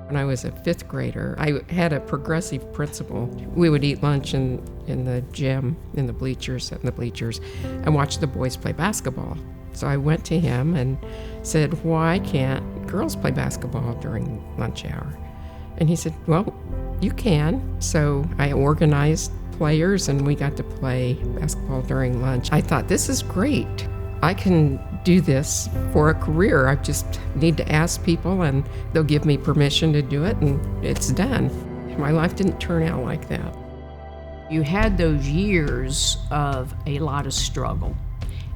When I was a fifth grader, I had a progressive principal. We would eat lunch in the gym, in the bleachers, and watch the boys play basketball. So I went to him and said, why can't girls play basketball during lunch hour? And he said, well, you can. So I organized players and we got to play basketball during lunch. I thought, this is great. I can do this for a career. I just need to ask people and they'll give me permission to do it and it's done. My life didn't turn out like that. You had those years of a lot of struggle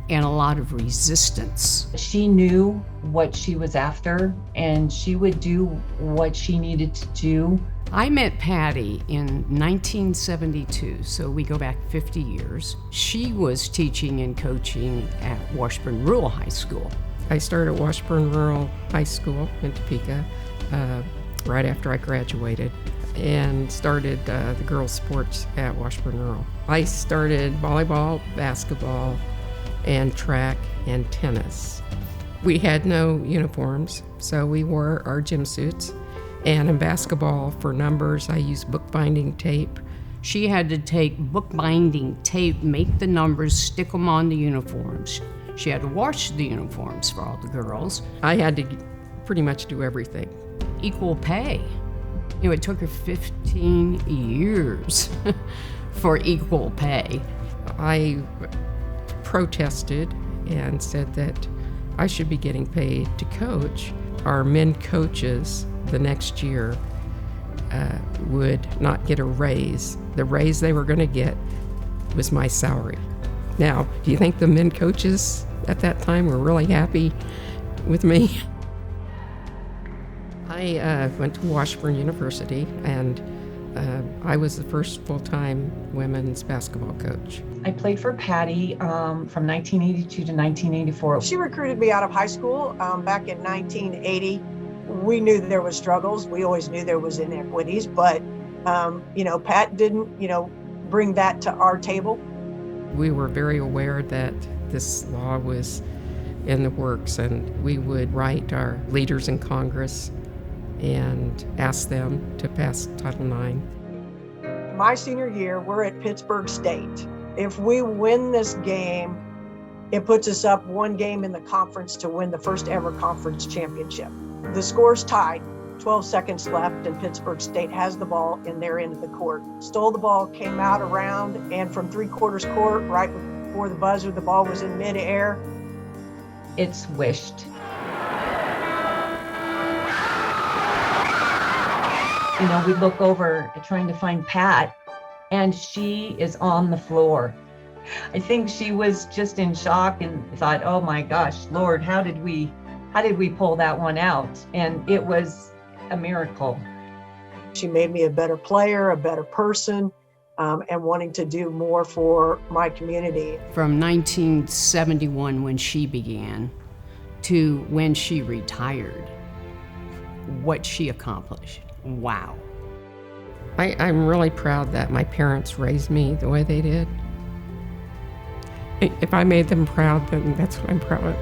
and a lot of resistance. She knew what she was after and she would do what she needed to do. I met Patty in 1972, so we go back 50 years. She was teaching and coaching at Washburn Rural High School. I started at Washburn Rural High School in Topeka right after I graduated and started the girls' sports at Washburn Rural. I started volleyball, basketball, and track and tennis. We had no uniforms, so we wore our gym suits. And in basketball, for numbers, I used bookbinding tape. She had to take bookbinding tape, make the numbers, stick them on the uniforms. She had to wash the uniforms for all the girls. I had to pretty much do everything. Equal pay. You know, it took her 15 years for equal pay. I protested and said that I should be getting paid to coach. Our men coaches the next year would not get a raise. The raise they were going to get was my salary. Now, do you think the men coaches at that time were really happy with me? I went to Washburn University and I was the first full-time women's basketball coach. I played for Patty from 1982 to 1984. She recruited me out of high school back in 1980. We knew there was struggles. We always knew there was inequities, but Pat didn't, bring that to our table. We were very aware that this law was in the works, and we would write our leaders in Congress and ask them to pass Title IX. My senior year, we're at Pittsburgh State. If we win this game, it puts us up one game in the conference to win the first ever conference championship. The score's tied, 12 seconds left, and Pittsburgh State has the ball in their end of the court. Stole the ball, came out around, and from three-quarters court, right before the buzzer, the ball was in midair. It swished. We look over trying to find Pat, and she is on the floor. I think she was just in shock and thought, oh my gosh, Lord, how did we pull that one out? And it was a miracle. She made me a better player, a better person, and wanting to do more for my community. From 1971, when she began, to when she retired, what she accomplished. Wow. I'm really proud that my parents raised me the way they did. If I made them proud, then that's what I'm proud of.